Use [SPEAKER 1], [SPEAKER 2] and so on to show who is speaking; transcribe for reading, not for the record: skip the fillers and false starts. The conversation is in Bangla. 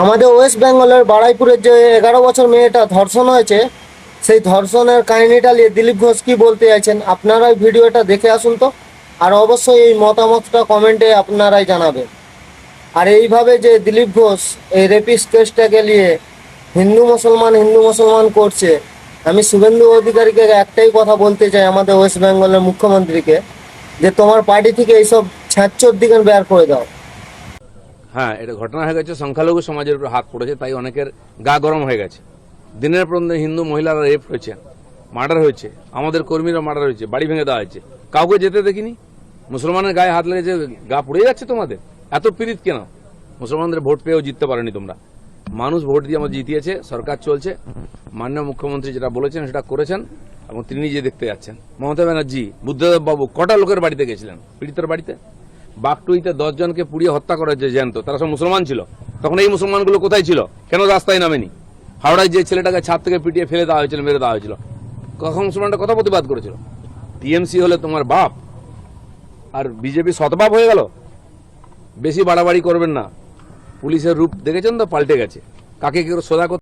[SPEAKER 1] আমাদের ওয়েস্ট বেঙ্গলের বারুইপুরের যে 11 বছর মেয়েটা ধর্ষণ হয়েছে, সেই ধর্ষণের কাহিনীটা নিয়ে দিলীপ ঘোষ কি বলতে চাইছেন আপনারা ওই ভিডিওটা দেখে আসুন তো। আর অবশ্যই এই মতামতটা কমেন্টে আপনারাই জানাবেন। আর এইভাবে যে দিলীপ ঘোষ এই রেপিস্ট কেসটাকে নিয়ে হিন্দু মুসলমান করছে, আমি শুভেন্দু অধিকারীকে একটাই কথা বলতে চাই, আমাদের ওয়েস্ট বেঙ্গলের মুখ্যমন্ত্রীকে, যে তোমার পার্টি থেকে এইসব ছ্যাঁচোর দিকে বের করে দাও।
[SPEAKER 2] হ্যাঁ, এটা ঘটনা হয়ে গেছে, সংখ্যালঘু সমাজের উপর হাত পড়েছে, তাই অনেকের গা গরম হয়ে গেছে। দিনের পর দিন হিন্দু মহিলারা রেপ হয়েছে, মার্ডার হয়েছে, আমাদের কর্মীরা মার্ডার হয়েছে, বাড়ি ভেঙে দেওয়া হয়েছে, কাউকে যেতে দেখিনি। মুসলমানের গায়ে হাত লেগেছে, গা পুড়ে যাচ্ছে তোমাদের, এত পীড়িত কেন? মুসলমানদের ভোট পেয়েও জিততে পারেনি তোমরা। মানুষ ভোট দিয়ে আমাদের জিতিয়েছে, সরকার চলছে, মাননীয় মুখ্যমন্ত্রী যেটা বলেছেন সেটা করেছেন এবং তিনি নিজে দেখতে যাচ্ছেন। মমতা ব্যানার্জি, বুদ্ধদেব বাবু কটা লোকের বাড়িতে গেছিলেন, পীড়িতের বাড়িতে? বাগটুইতে 10 জনকে পুড়িয়ে হত্যা করা হয়েছে জ্যান্ত, তারা সব মুসলমান ছিল। তখন এই মুসলমানগুলো কোথায় ছিল? কেন রাস্তায় নামেনি? হাওড়ায় যে ছেলেটাকে ছাদ থেকে পিটিয়ে ফেলে দেওয়া হয়েছিল, মেরে দেওয়া হয়েছিল, কখন মুসলমানটা কথা প্রতিবাদ করেছিল? টিএমসি হলে তোমার বাপ, আর বিজেপি শতবাপ হয়ে গেল। বেশি বাড়াবাড়ি করবেন না। পুলিশের রূপ দেখেছেন তো, পাল্টে গেছে। কাকে কেউ সোজা